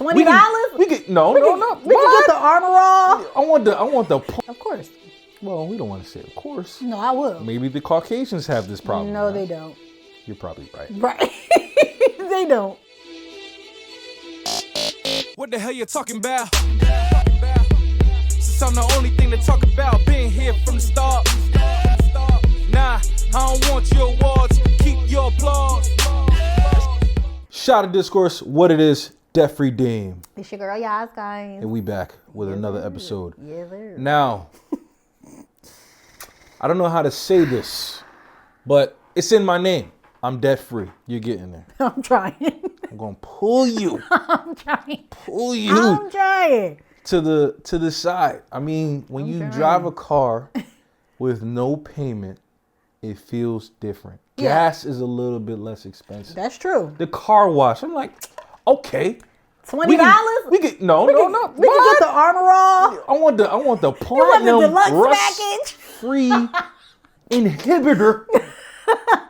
$20? We get no. We can get the armor all. I want the. Of course. Well, we don't want to say of course. No, I will. Maybe the Caucasians have this problem. No, they don't. You're probably right. Right. They don't. What the hell you talking about? Since I'm the only thing to talk about, been here from the start. Nah, I don't want your awards, keep your applause. Shot of Discourse, what it is, debt-free Dame. It's your girl, Yas, guys. And we back with another episode. Yeah, there. Now, I don't know how to say this, but it's in my name. I'm debt-free. You're getting there. I'm trying. I'm gonna pull you. I'm trying. Pull you. I'm trying. To the side. I mean, when you drive a car with no payment, it feels different. Yeah. Gas is a little bit less expensive. That's true. The car wash, I'm like, okay. $20? We can get We can get the armor all. I want the You want the platinum deluxe rust package? free inhibitor.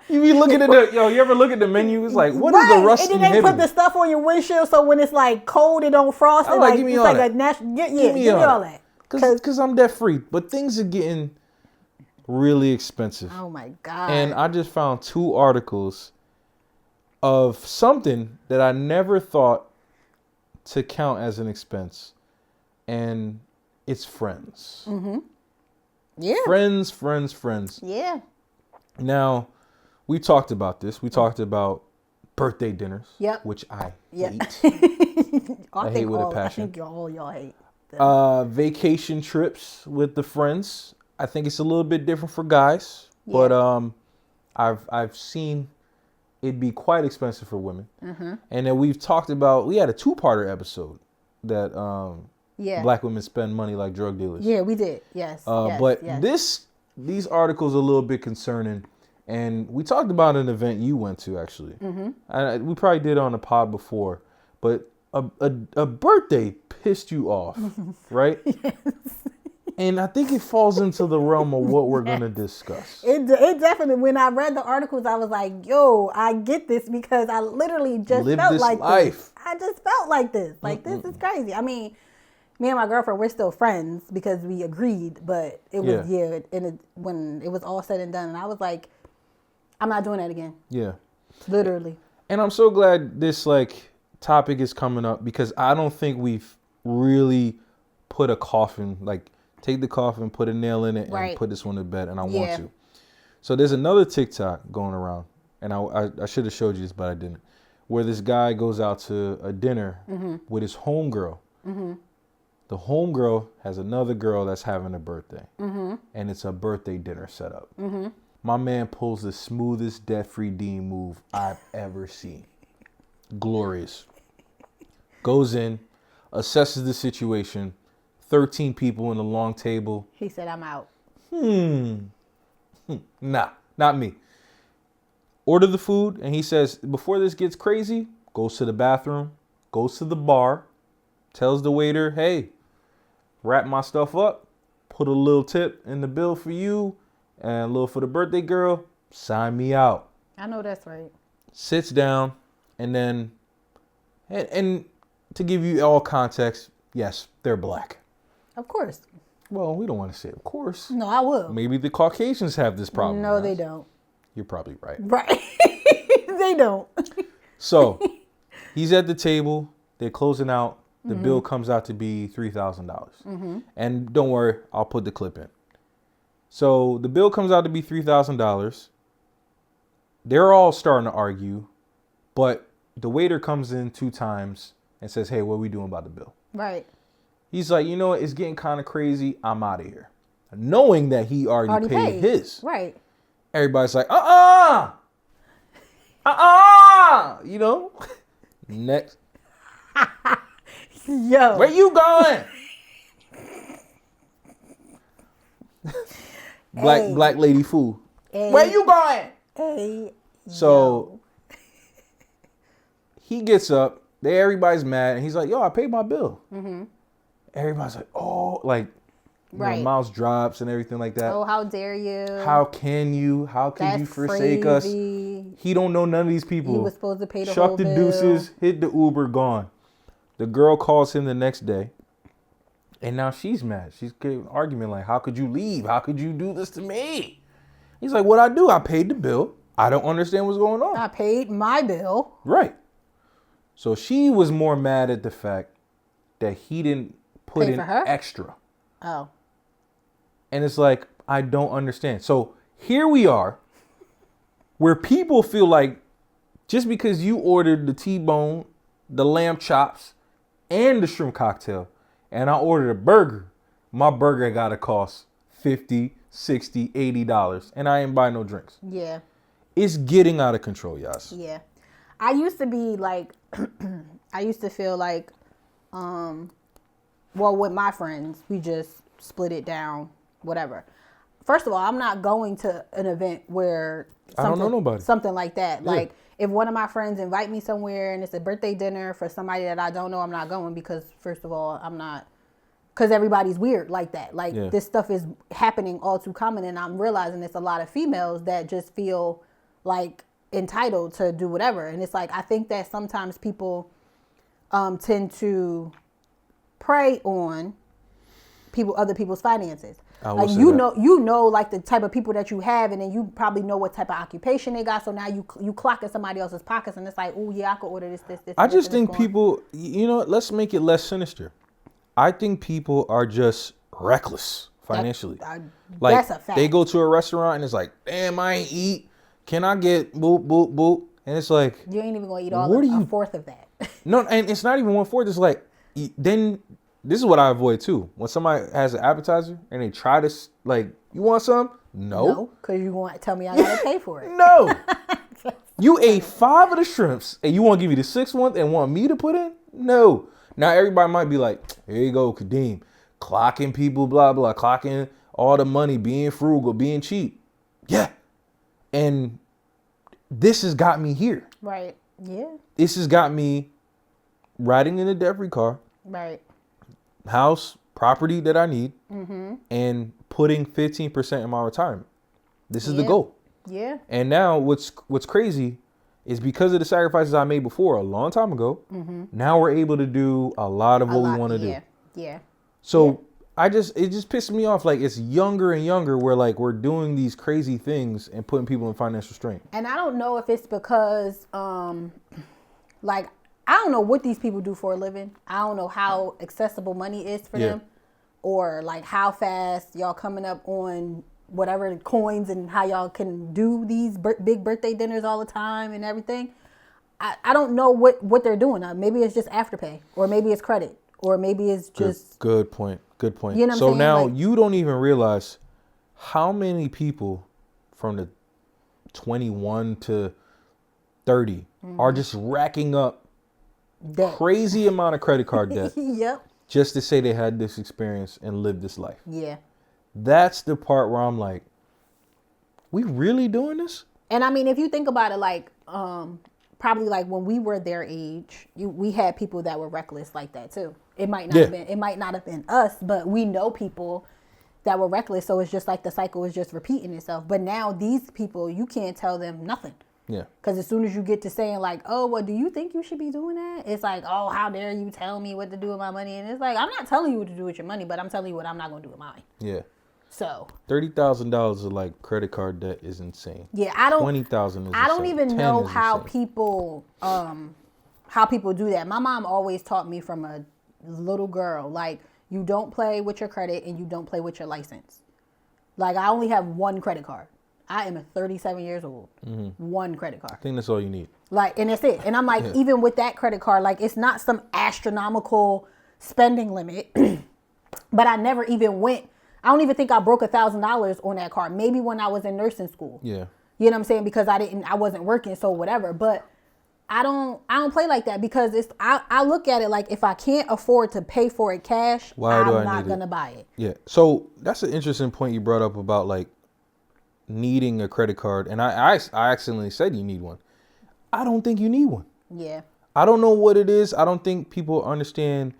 You be looking at you ever look at the menu? It's like, what is the rust inhibitor? And then they put the inhibitor? stuff on your windshield so when it's like cold, it don't frost. I'm like, give me it's all like that. a natural. Yeah, Give me all that. Because I'm debt free. But things are getting really expensive. Oh my God. And I just found 2 articles of something that I never thought to count as an expense. And it's friends. Mm-hmm. Yeah. Friends. Yeah. Now, we talked about this. We talked about birthday dinners, which I hate. I hate with a passion. I think y'all hate them. Vacation trips with the friends. I think it's a little bit different for guys, but I've seen it be quite expensive for women. Mm-hmm. And then we had a 2-parter episode that black women spend money like drug dealers. Yeah, we did. Yes. These articles are a little bit concerning. And we talked about an event you went to, actually. Mm-hmm. We probably did it on the pod before. But a birthday pissed you off, right? Yes. And I think it falls into the realm of what we're going to discuss. It definitely, when I read the articles, I was like, yo, I get this because I literally just felt like this. I just felt like this. Like, this is crazy. I mean, me and my girlfriend, we're still friends because we agreed. But it was, when it was all said and done. And I was like, I'm not doing that again. Yeah. Literally. And I'm so glad this topic is coming up because I don't think we've really put a coffin, take the coffin, put a nail in it, and put this one to bed. And I want to. So there's another TikTok going around, and I should have showed you this, but I didn't, where this guy goes out to a dinner with his homegirl. Mm-hmm. The homegirl has another girl that's having a birthday, and it's a birthday dinner setup. Mm-hmm. My man pulls the smoothest debt-free Dean move I've ever seen. Glorious. Goes in, assesses the situation. 13 people in a long table. He said, I'm out. Nah, not me. Order the food, and he says, before this gets crazy, goes to the bathroom, goes to the bar, tells the waiter, hey, wrap my stuff up, put a little tip in the bill for you, and a little for the birthday girl, sign me out. I know that's right. Sits down, and then, and to give you all context, yes, they're black. Of course. Well, we don't want to say of course. No, I will. Maybe the Caucasians have this problem. No, they don't. You're probably right. Right. They don't. So, he's at the table. They're closing out. The bill comes out to be $3,000. Mm-hmm. And don't worry, I'll put the clip in. So the bill comes out to be $3,000. They're all starting to argue, but the waiter comes in 2 times and says, hey, what are we doing about the bill? Right. He's like, you know what? It's getting kind of crazy. I'm out of here. Knowing that he already paid his. Right. Everybody's like, you know? Next. Yo. Where you going? Black lady fool. Hey. Where you going? Hey. So he gets up. Everybody's mad, and he's like, "Yo, I paid my bill." Mm-hmm. Everybody's like, "Oh, mouth drops and everything like that." Oh, how dare you? How can you? How can you forsake us? He don't know none of these people. He was supposed to pay the Chuck whole the bill. deuces, hit the Uber, gone. The girl calls him the next day. And now she's mad. She's getting an argument like, how could you leave? How could you do this to me? He's like, what'd I do? I paid the bill. I don't understand what's going on. I paid my bill. Right. So she was more mad at the fact that he didn't put in extra. Oh. And it's like, I don't understand. So here we are, where people feel like just because you ordered the T-bone, the lamb chops, and the shrimp cocktail, and I ordered a burger, my burger gotta cost $50, $60, $80, and I ain't buy no drinks. Yeah. It's getting out of control, yes. Yeah. I used to be like, I used to feel like, well, with my friends, we just split it down, whatever. First of all, I'm not going to an event where I don't know nobody. Something like that. Yeah. Like, if one of my friends invite me somewhere and it's a birthday dinner for somebody that I don't know, I'm not going because, first of all, I'm not, because everybody's weird like that. Like, this stuff is happening all too common, and I'm realizing it's a lot of females that just feel like entitled to do whatever. And it's like, I think that sometimes people tend to prey on other people's finances. Like, you know, like the type of people that you have, and then you probably know what type of occupation they got. So now you clock in somebody else's pockets, and it's like, oh yeah, I could order this. I just think people, you know, let's make it less sinister. I think people are just reckless financially. Like, that's a fact. They go to a restaurant and it's like, damn, I ain't eat. Can I get boop, boop, boop? And it's like, you ain't even going to eat a fourth of that. No, and it's not even 1/4. It's like, then this is what I avoid too. When somebody has an appetizer and they try to, like, you want some? No, because you want to tell me I got to pay for it. No. You ate 5 of the shrimps and you want to give me the 6th one and want me to put in? No. Now everybody might be like, here you go, Kadeem. Clocking people, blah, blah. Clocking all the money, being frugal, being cheap. Yeah. And this has got me here. Right. Yeah. This has got me riding in a debt-free car. Right. House, property that I need, and putting 15% in my retirement. This is the goal. Yeah. And now what's crazy is because of the sacrifices I made before a long time ago, now we're able to do a lot of what we want to do. Yeah. So it just pisses me off. Like, it's younger and younger where, like, we're doing these crazy things and putting people in financial strain. And I don't know if it's because, like, I don't know what these people do for a living. I don't know how accessible money is for them, or like how fast y'all coming up on whatever coins and how y'all can do these big birthday dinners all the time and everything. I don't know what they're doing. Maybe it's just Afterpay, or maybe it's credit, or maybe it's just... Good point. You know what I'm saying? So now, like, you don't even realize how many people from the 21 to 30 are just racking up crazy amount of credit card debt. Yep. Just to say they had this experience and lived this life. Yeah. That's the part where I'm like, we really doing this? And I mean, if you think about it, like, probably like when we were their age, we had people that were reckless like that too. It might not have been us, but we know people that were reckless. So it's just like the cycle is just repeating itself. But now these people, you can't tell them nothing. Yeah. Because as soon as you get to saying like, oh, well, do you think you should be doing that? It's like, oh, how dare you tell me what to do with my money? And it's like, I'm not telling you what to do with your money, but I'm telling you what I'm not going to do with mine. Yeah. So $30,000 of like credit card debt is insane. Yeah, I don't. $20,000 is I don't insane. even know how insane. people do that. My mom always taught me from a little girl, like, you don't play with your credit and you don't play with your license. Like, I only have one credit card. I am 37 years old. One credit card. I think that's all you need. Like, and that's it. And I'm like, even with that credit card, like, it's not some astronomical spending limit. But I never even went. I don't even think I broke $1,000 on that card. Maybe when I was in nursing school. Yeah. You know what I'm saying? Because I wasn't working, so whatever. But I don't play like that, because I look at it like, if I can't afford to pay for it cash, I'm not gonna buy it. Yeah. So that's an interesting point you brought up about like needing a credit card, and I accidentally said you need one. I don't think you need one. Yeah. I don't know what it is. I don't think people understand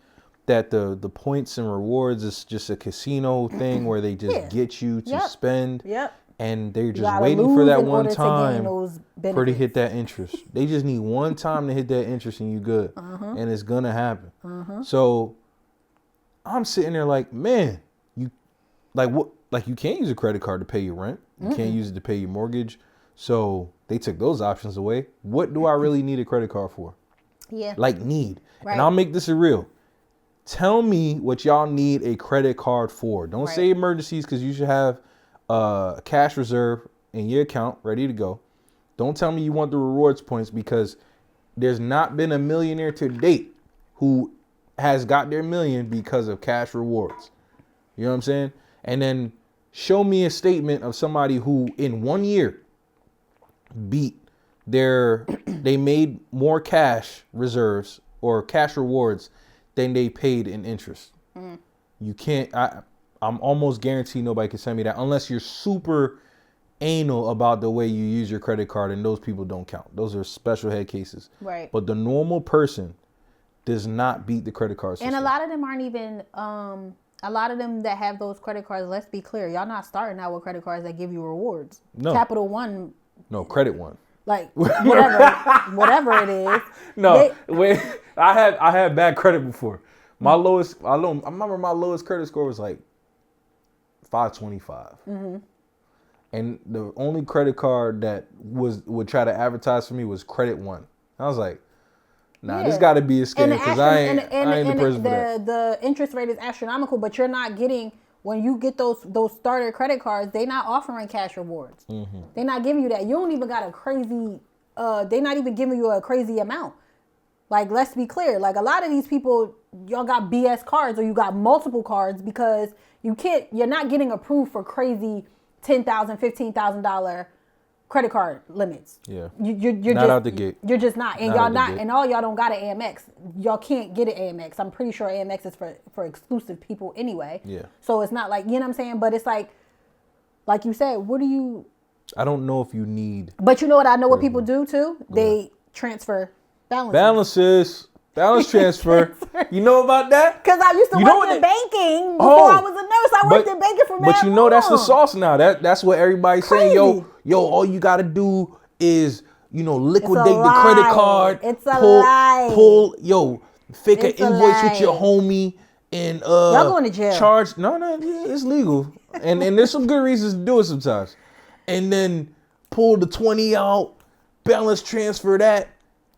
that the points and rewards is just a casino thing where they just get you to spend. Yep. And they're just waiting for that one time for to hit that interest. They just need one time to hit that interest and you good. And it's going to happen. So I'm sitting there like, man, you can't use a credit card to pay your rent. You can't use it to pay your mortgage. So they took those options away. What do I really need a credit card for? Yeah. Like need. Right. And I'll make this a real. Tell me what y'all need a credit card for. Don't say emergencies, because you should have a cash reserve in your account ready to go. Don't tell me you want the rewards points, because there's not been a millionaire to date who has got their million because of cash rewards. You know what I'm saying? And then show me a statement of somebody who in 1 year they made more cash reserves or cash rewards than they paid in interest. You can't, I'm almost guaranteed nobody can send me that unless you're super anal about the way you use your credit card, and those people don't count. Those are special head cases. Right. But the normal person does not beat the credit card system. And a lot of them aren't even, a lot of them that have those credit cards, let's be clear, y'all not starting out with credit cards that give you rewards. No. Capital One. No, Credit One. Like whatever it is. No, I had bad credit before. I remember my lowest credit score was like 525. And the only credit card that would try to advertise for me was Credit One. I was like, nah, this got to be a scam, because I ain't the person for that. The interest rate is astronomical, but you're not getting, when you get those starter credit cards, they not offering cash rewards. They're not giving you that. You don't even got a crazy, they're not even giving you a crazy amount. Like, let's be clear. Like, a lot of these people, y'all got BS cards, or you got multiple cards, because you're not getting approved for crazy $10,000, $15,000 credit card limits. Yeah. You're not just out the gate. You're just not. And y'all not, and all y'all don't got an Amex. Y'all can't get an Amex. I'm pretty sure Amex is for exclusive people anyway. Yeah. So it's not like, you know what I'm saying? But it's like you said, what do you... I don't know if you need... But you know what I know what people do too? They transfer balances. Balance transfer. You know about that? Because I used to work in banking before I was a nurse. I worked in banking for mad But you know that's the sauce now. That's what everybody's saying. Yo, all you got to do is, liquidate the credit card. It's a lie. Fake an invoice with your homie and y'all going to jail. Charge. No, it's legal. and there's some good reasons to do it sometimes. And then pull the 20 out, balance transfer that.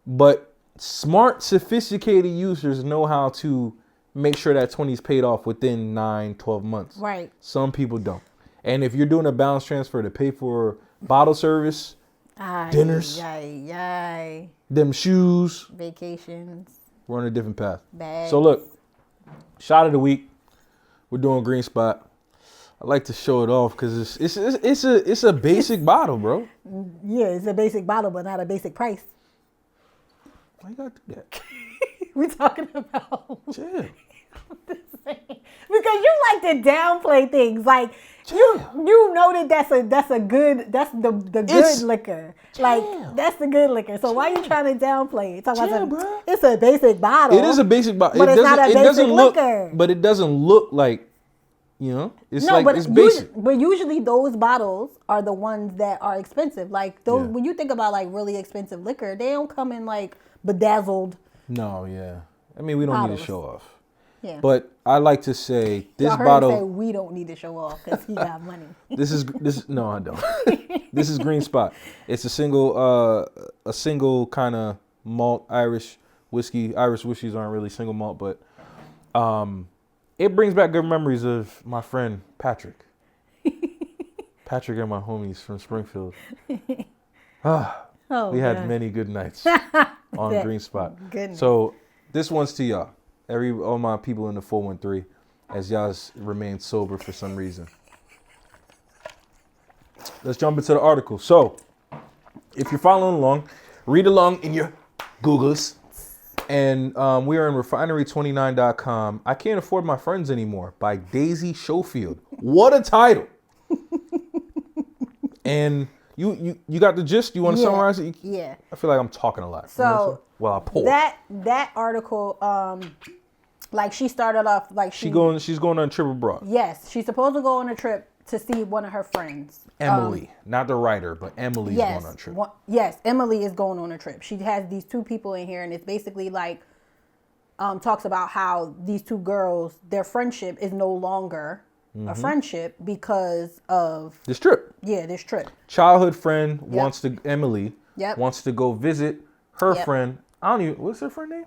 But smart, sophisticated users know how to make sure that 20 is paid off within 9-12 months. Right. Some people don't. And if you're doing a balance transfer to pay for bottle service, dinners, them shoes, vacations, we're on a different path. Bags. So look, shot of the week. We're doing Green Spot. I like to show it off because it's a basic bottle, bro. Yeah, it's a basic bottle, but not a basic price. Why you gotta do that? We talking about. Chill. Because you like to downplay things. Like you know that's the good liquor. Like that's the good liquor. So why are you trying to downplay it? Bro. It's a basic bottle. It is a basic bottle. But it's not a basic liquor. But it doesn't look like, it's it's basic. But usually those bottles are the ones that are expensive. Like those when you think about like really expensive liquor, they don't come in like bedazzled. No, yeah. I mean, we don't need to show off. Yeah. But I like to say this Y'all heard bottle. him say we don't need to show off because he got money. No, I don't. This is Green Spot. It's a single kind of malt Irish whiskey. Irish whiskeys aren't really single malt, but it brings back good memories of my friend Patrick. Patrick and my homies from Springfield. We had many good nights on Green Spot. Goodness. So this one's to y'all. All my people in the 413, as y'all remain sober for some reason. Let's jump into the article. So if you're following along, read along in your Googles. And we are in refinery29.com. I Can't Afford My Friends Anymore by Daisy Schofield. What a title. And you got the gist? You want to summarize it? Yeah. I feel like I'm talking a lot. So I pull. That article, like she started off like she's going on a trip abroad. Yes, she's supposed to go on a trip to see one of her friends. Emily, not the writer, but Emily's going on a trip. Yes, Emily is going on a trip. She has these two people in here, and it's basically like talks about how these two girls, their friendship is no longer a friendship because of this trip. Yeah, this trip. Childhood friend Emily Yep. wants to go visit her friend. What's her friend name?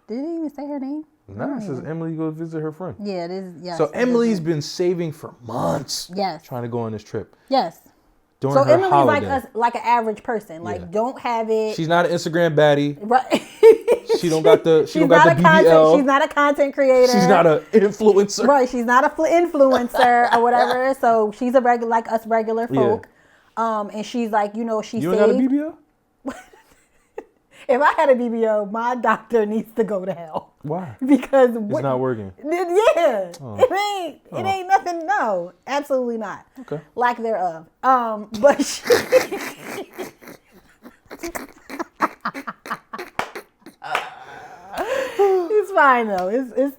Did he even say her name? No, it says Emily go visit her friend. Yeah, it is. Yes. So Emily's been saving for months. Yes. Trying to go on this trip. Yes. During so her Emily's holiday. like us, like an average person. Like don't have it. She's not an Instagram baddie. Right. She don't got the. She she's don't got the BBL. She's not a content creator. She's not an influencer. Right. She's not a influencer or whatever. So she's a regular, like us regular folk. Yeah. And she's like, you know, You ain't got a BBL? If I had a BBL, my doctor needs to go to hell. Why? Because it's not working. Yeah, it ain't nothing. No, absolutely not. Okay. Lack thereof. But it's fine though.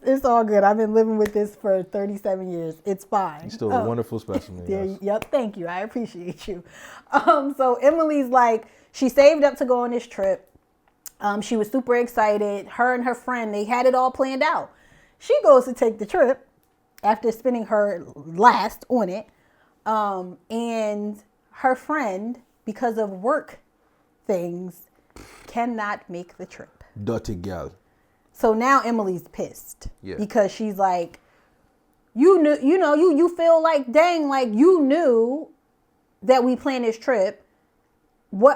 It's all good. I've been living with this for 37 years. It's fine. You're still a wonderful specimen. Yes. Yep. Thank you. I appreciate you. So Emily's like, she saved up to go on this trip. She was super excited. Her and her friend, they had it all planned out. She goes to take the trip after spending her last on it. And her friend, because of work things, cannot make the trip. Dirty gal. So now Emily's pissed. Yeah. Because she's like, you feel like, dang, like you knew that we planned this trip.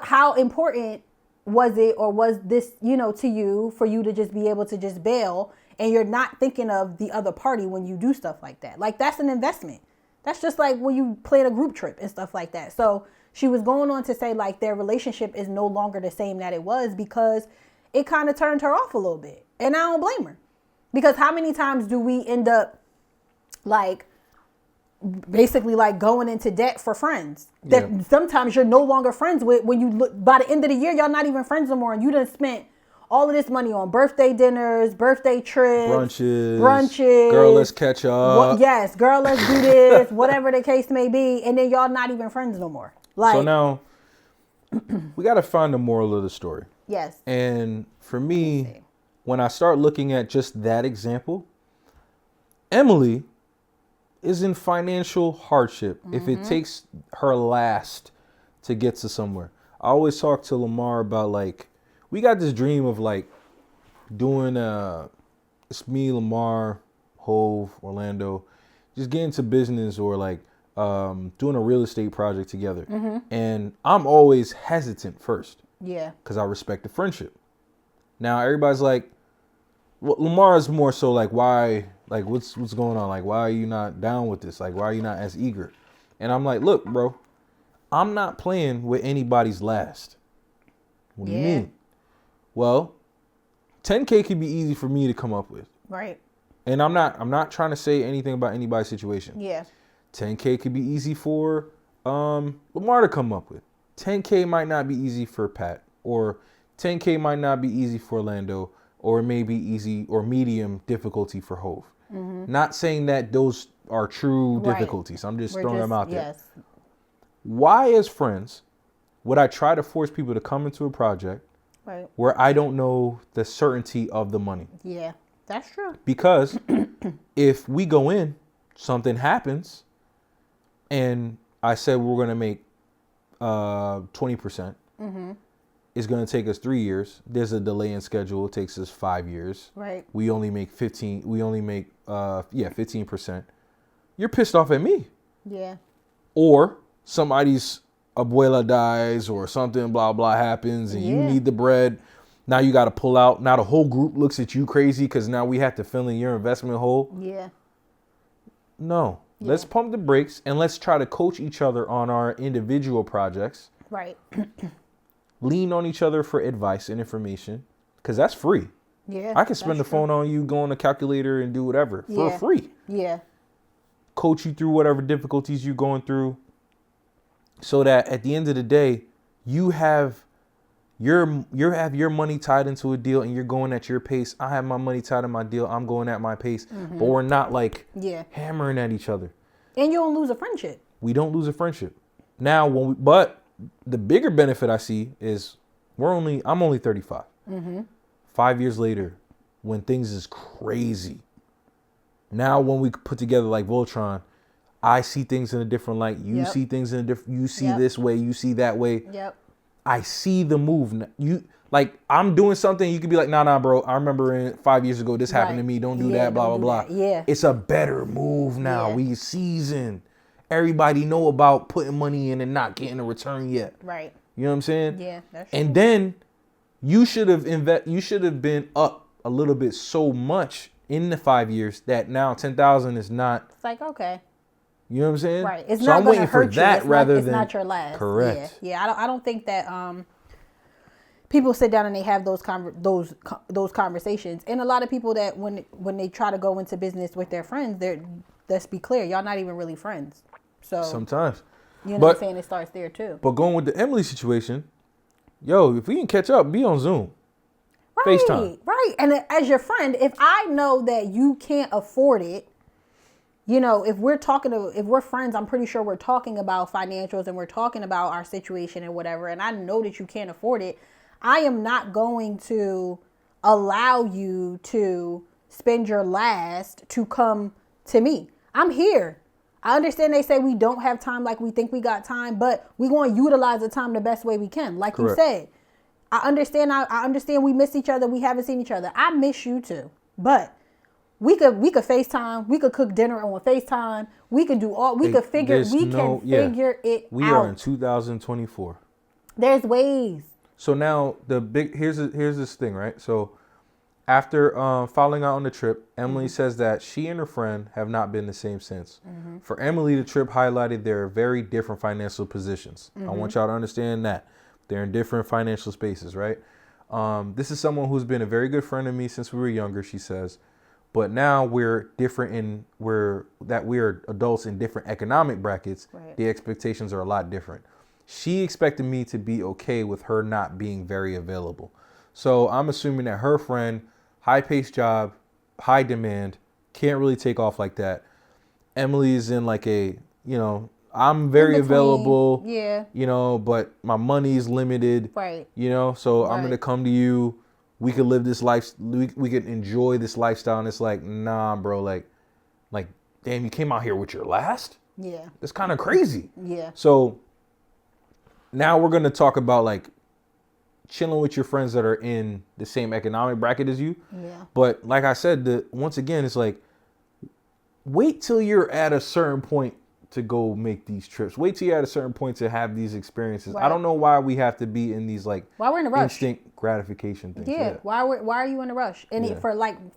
How important was it, or was this, to you, for you to just be able to just bail, and you're not thinking of the other party when you do stuff like that? Like, that's an investment. That's just like when you plan a group trip and stuff like that. So she was going on to say, like, their relationship is no longer the same that it was because it kind of turned her off a little bit. And I don't blame her. Because how many times do we end up, like, basically like going into debt for friends that sometimes you're no longer friends with, when you look by the end of the year, y'all not even friends no more, and you done spent all of this money on birthday dinners, birthday trips, brunches, girl, let's catch up. Yes, girl, let's do this, whatever the case may be, and then y'all not even friends no more. Like, so now we got to find the moral of the story. Yes. And for me, when I start looking at just that example, Emily is in financial hardship if it takes her last to get to somewhere. I always talk to Lamar about, like, we got this dream of like doing it's me, Lamar, Hove, Orlando, just getting into business, or like doing a real estate project together. And I'm always hesitant first. Yeah. Because I respect the friendship. Now everybody's like, well, Lamar is more so like, why? Like, what's going on? Like, why are you not down with this? Like, why are you not as eager? And I'm like, look, bro, I'm not playing with anybody's last. What do you mean? Well, 10K could be easy for me to come up with. Right. And I'm not trying to say anything about anybody's situation. Yeah. 10K could be easy for Lamar to come up with. 10K might not be easy for Pat, or 10K might not be easy for Orlando, or maybe easy or medium difficulty for Hove. Not saying that those are true difficulties. I'm just throwing them out there. Yes. Why, as friends, would I try to force people to come into a project where I don't know the certainty of the money? Yeah, that's true. Because if we go in, something happens, and I said we're going to make 20%. It's going to take us 3 years. There's a delay in schedule. It takes us 5 years. Right. We only make 15. We only make 15%. You're pissed off at me. Yeah. Or somebody's abuela dies, or something blah blah happens, and you need the bread. Now you got to pull out. Now the whole group looks at you crazy because now we have to fill in your investment hole. Yeah. No. Yeah. Let's pump the brakes and let's try to coach each other on our individual projects. Right. Lean on each other for advice and information, because that's free. Yeah. I can spend the phone on you, go on the calculator and do whatever for free. Yeah. Coach you through whatever difficulties you're going through, so that at the end of the day, you have your money tied into a deal and you're going at your pace. I have my money tied in my deal. I'm going at my pace, but we're not like hammering at each other. And you don't lose a friendship. We don't lose a friendship. Now, but the bigger benefit I see is I'm only 35. 5 years later, when things is crazy, now when we put together like Voltron, I see things in a different light. You see things in a different. You see this way. You see that way. Yep. I see the move. Like I'm doing something. You could be like, nah, bro. I remember 5 years ago this happened to me. Don't do that. Blah blah blah. Yeah. It's a better move now. We seasoned. Everybody know about putting money in and not getting a return yet. Right. You know what I'm saying? Yeah, that's true. And then you should have been up a little bit so much in the 5 years that now 10,000 is not. It's like, okay. You know what I'm saying? Right. It's so not I'm waiting for that it's rather it's than. It's not your last. Correct. Yeah. I don't think that people sit down and they have those conversations. And a lot of people that when they try to go into business with their friends, let's be clear, y'all not even really friends. So sometimes. You know what I'm saying? It starts there too. But going with the Emily situation, if we can catch up, be on Zoom. Right, FaceTime. Right. And as your friend, if I know that you can't afford it, if we're friends, I'm pretty sure we're talking about financials and we're talking about our situation and whatever. And I know that you can't afford it. I am not going to allow you to spend your last to come to me. I'm here. I understand they say we don't have time like we think we got time, but we want to utilize the time the best way we can. Like Correct. You said, I understand we miss each other. We haven't seen each other. I miss you too. But we could FaceTime. We could cook dinner on FaceTime. We could do all. We can figure it out. We are in 2024. There's ways. So now here's this thing, right? So after falling out on the trip, Emily says that she and her friend have not been the same since. For Emily, the trip highlighted their very different financial positions. I want y'all to understand that. They're in different financial spaces, right? This is someone who's been a very good friend of me since we were younger, she says. But now we're different we're adults in different economic brackets. Right. The expectations are a lot different. She expected me to be okay with her not being very available. So I'm assuming that her friend, high-paced job, high demand, can't really take off like that. Emily is in like I'm very available, but my money's limited, right? So right. I'm going to come to you. We could live this life. We could enjoy this lifestyle. And it's like, nah, bro, like, damn, you came out here with your last? Yeah. That's kind of crazy. Yeah. So now we're going to talk about like chilling with your friends that are in the same economic bracket as you. Yeah. But like I said, once again, it's like, wait till you're at a certain point to go make these trips. Wait till you're at a certain point to have these experiences. Right. I don't know why we have to be in these like why we're in a rush. Instant gratification things. Yeah. Why are you in a rush? And for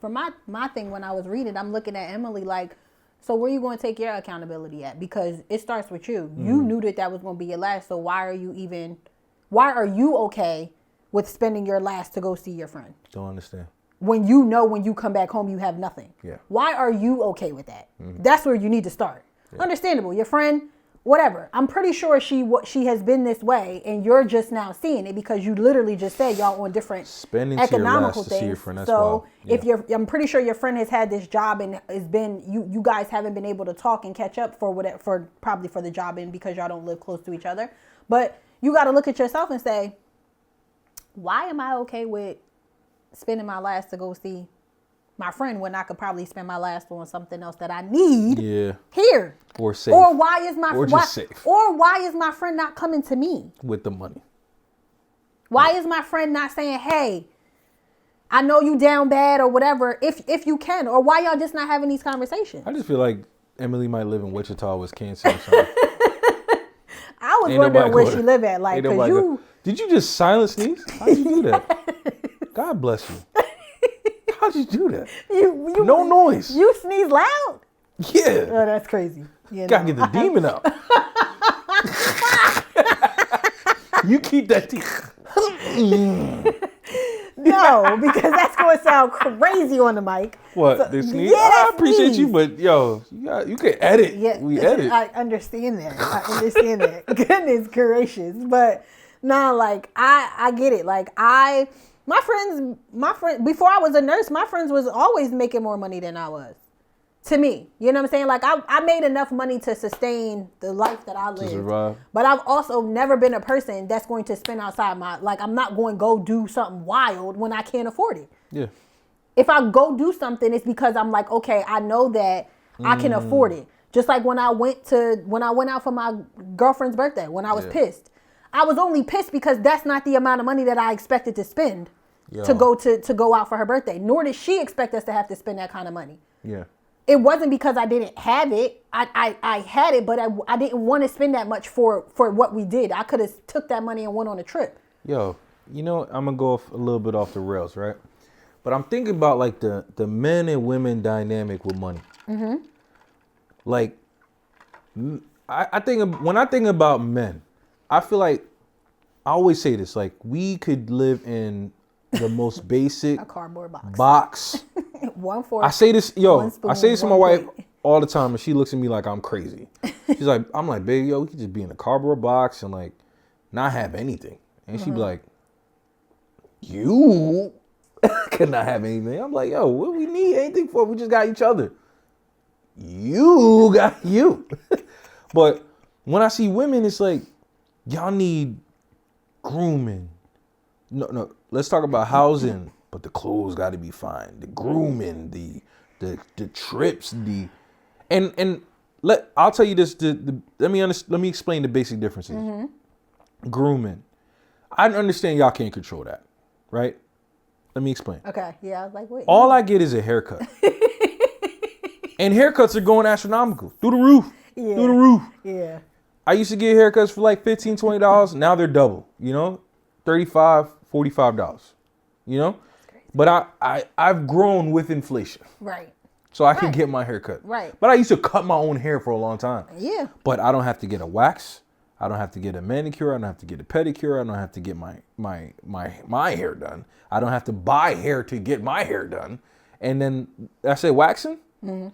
my thing when I was reading, I'm looking at Emily like, so where are you going to take your accountability at? Because it starts with you. You knew that was going to be your last. So why are you okay with spending your last to go see your friend? Don't understand. When you come back home, you have nothing. Yeah. Why are you okay with that? That's where you need to start. Yeah. Understandable. Your friend, whatever. I'm pretty sure she has been this way, and you're just now seeing it because you literally just said y'all on different economical things. To see your friend. That's so wild. I'm pretty sure your friend has had this job and has been you guys haven't been able to talk and catch up probably for the job and because y'all don't live close to each other. But you got to look at yourself and say, why am I okay with spending my last to go see my friend when I could probably spend my last on something else that I need here? Or safe. Or why is safe. Or why is my friend not coming to me? With the money. Why is my friend not saying, hey, I know you down bad or whatever, if you can? Or why y'all just not having these conversations? I just feel like Emily might live in Wichita, Wisconsin or something. I was wondering where she live at. Like, cause you... Did you just silent sneeze? How'd you do that? God bless you. How'd you do that? You no noise. You sneeze loud? Yeah. Oh, that's crazy. Yeah, gotta get the demon out. You keep that teeth. No, because that's going to sound crazy on the mic. What? So, the sneeze? Yeah, I appreciate you, but you can edit. Yeah, we edit. I understand that. Goodness gracious. But no, like I get it. Like my friends, before I was a nurse, my friends was always making more money than I was. To me, you know what I'm saying? Like I made enough money to sustain the life that I live. But I've also never been a person that's going to spend outside like I'm not going to go do something wild when I can't afford it. Yeah. If I go do something, it's because I'm like, okay, I know that I can afford it. Just like when I went out for my girlfriend's birthday, when I was pissed. I was only pissed because that's not the amount of money that I expected to spend to go out for her birthday. Nor did she expect us to have to spend that kind of money. Yeah. It wasn't because I didn't have it. I had it, but I didn't want to spend that much for what we did. I could have took that money and went on a trip. Yo, I'm going to go a little bit off the rails, right? But I'm thinking about like the men and women dynamic with money. Mm-hmm. Like, when I think about men, I feel like, I always say this, like we could live in the most basic a cardboard box. 1 fork. I say this, spoon, I say this to my plate. wife all the time, and she looks at me like I'm crazy. She's like, I'm like, baby, we could just be in a cardboard box and like not have anything. And she'd be like, you could not have anything. I'm like, yo, what we need anything for? We just got each other. You got you. But when I see women, it's like, y'all need grooming. No, let's talk about housing, but the clothes got to be fine. The grooming, the trips, I'll tell you this. Let me explain the basic differences. Mm-hmm. Grooming, I understand y'all can't control that, right? Let me explain. Okay, yeah, I was like, wait. All I get is a haircut, and haircuts are going astronomical through the roof. Yeah. Through the roof. Yeah. I used to get haircuts for like $15, $20. Now they're double. $35, $45. But I've grown with inflation. Right. So I can get my hair cut. Right. But I used to cut my own hair for a long time. Yeah. But I don't have to get a wax. I don't have to get a manicure. I don't have to get a pedicure. I don't have to get my hair done. I don't have to buy hair to get my hair done. And then I say waxing. Mm-hmm.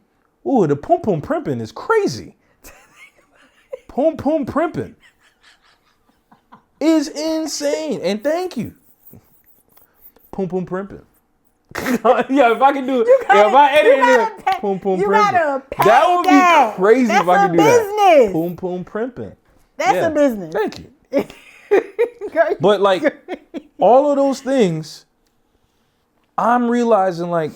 Ooh, the pum pum primping is crazy. Pum pum primping is insane. And thank you. Pum pum primping. Yeah, if I can do it. If I edit it, pum pum primping. That would be crazy if I could do that. Pum pum primping. That's a business. Thank you. But like all of those things, I'm realizing like,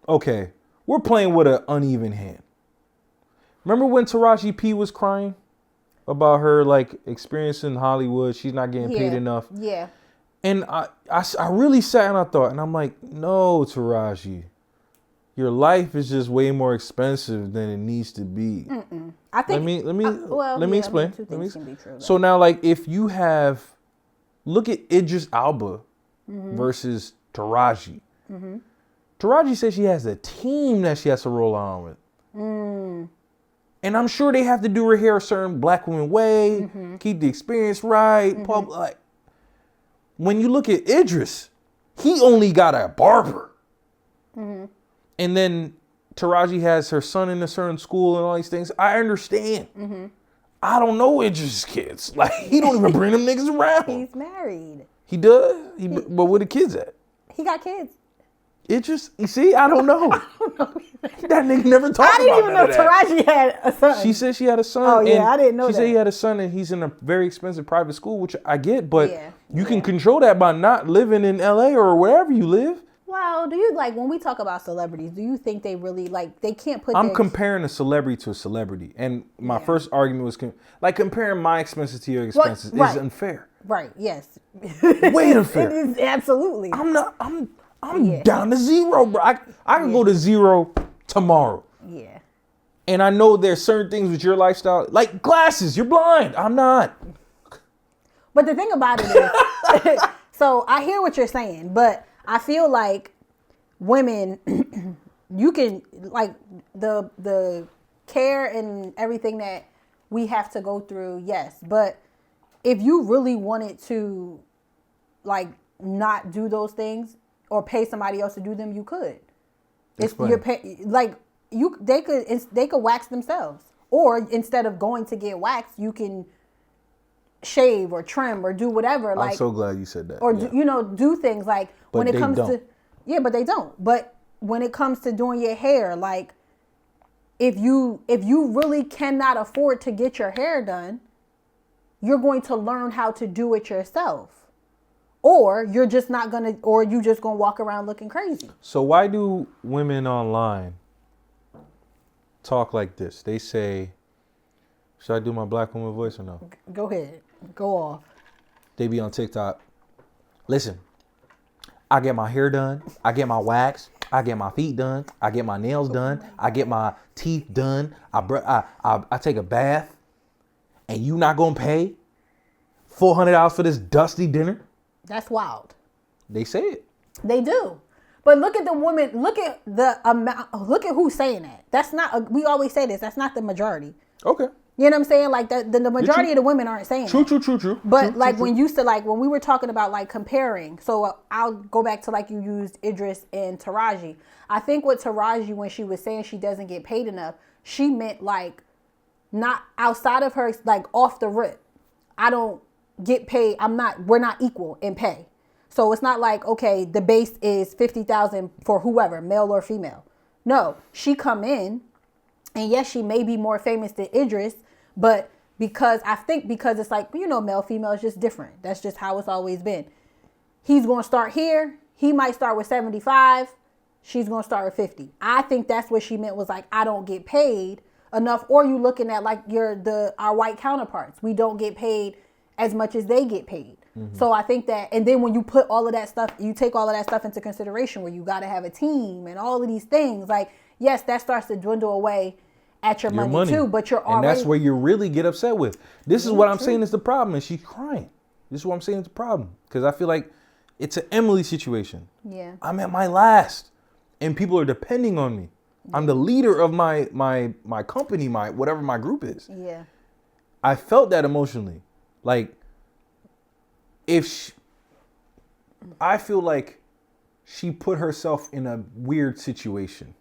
okay, we're playing with an uneven hand. Remember when Taraji P was crying about her like experience in Hollywood? She's not getting paid enough. Yeah. And I really sat and I thought, and I'm like, no, Taraji, your life is just way more expensive than it needs to be. Mm-mm. I think. Let me explain. So now, like, if you look at Idris Elba versus Taraji. Mm-hmm. Taraji says she has a team that she has to roll on with. Mm. And I'm sure they have to do her hair a certain black woman way, keep the experience right. Like, when you look at Idris, he only got a barber. Mm-hmm. And then Taraji has her son in a certain school and all these things. I understand. Mm-hmm. I don't know Idris' kids. Like, he don't even bring them niggas around. He's married. He does? But where the kids at? He got kids. Idris? You see, I don't know. That nigga never talked about that. I didn't even know Taraji had a son. She said she had a son. Oh, yeah, I didn't know that. She said he had a son and he's in a very expensive private school, which I get, but you can control that by not living in LA or wherever you live. Well, do you, like, when we talk about celebrities, do you think they really, like, they can't put I'm comparing a celebrity to a celebrity. And my first argument was, comparing my expenses to your expenses is unfair. Right, yes. Way unfair. It is, absolutely. I'm down to zero, bro. I can go to zero tomorrow. Yeah. And I know there's certain things with your lifestyle, like glasses. You're blind. I'm not. But the thing about it is, so I hear what you're saying, but I feel like women, you can, like, the care and everything that we have to go through, yes. But if you really wanted to, like, not do those things or pay somebody else to do them, you could. They could wax themselves. Or instead of going to get waxed, you can shave or trim or do whatever. I'm so glad you said that. Or do things like, but when it comes to, but they don't. But when it comes to doing your hair, like, if you really cannot afford to get your hair done, you're going to learn how to do it yourself. Or you're just not going to, or you just going to walk around looking crazy. So why do women online talk like this? They say, should I do my black woman voice or no? Go ahead. Go off. They be on TikTok. Listen, I get my hair done. I get my wax. I get my feet done. I get my nails done. I get my teeth done. I take a bath. And you not going to pay $400 for this dusty dinner? That's wild. They say it. They do. But look at the woman, look at the amount, look at who's saying that. That's not, we always say this, that's not the majority. Okay. You know what I'm saying? Like the majority of the women aren't saying that. True. But when you said, like, when we were talking about like comparing, so I'll go back to like you used Idris and Taraji. I think what Taraji, when she was saying she doesn't get paid enough, she meant like not outside of her, like off the rip. I don't get paid. We're not equal in pay. So it's not like, okay, the base is $50,000 for whoever, male or female. No, she come in and yes, she may be more famous than Idris, but because it's like, male, female is just different. That's just how it's always been. He's going to start here. He might start with 75. She's going to start with 50. I think that's what she meant was like, I don't get paid enough. Or you looking at like our white counterparts. We don't get paid as much as they get paid. Mm-hmm. So I think that, and then when you put all of that stuff, you take all of that stuff into consideration where you got to have a team and all of these things, like, yes, that starts to dwindle away at your money too, but you're already. And that's where you really get upset with. This is what I'm saying is the problem, and she's crying. This is what I'm saying is the problem. Because I feel like it's an Emily situation. Yeah. I'm at my last, and people are depending on me. I'm the leader of my company, whatever my group is. Yeah. I felt that emotionally. Like, I feel like she put herself in a weird situation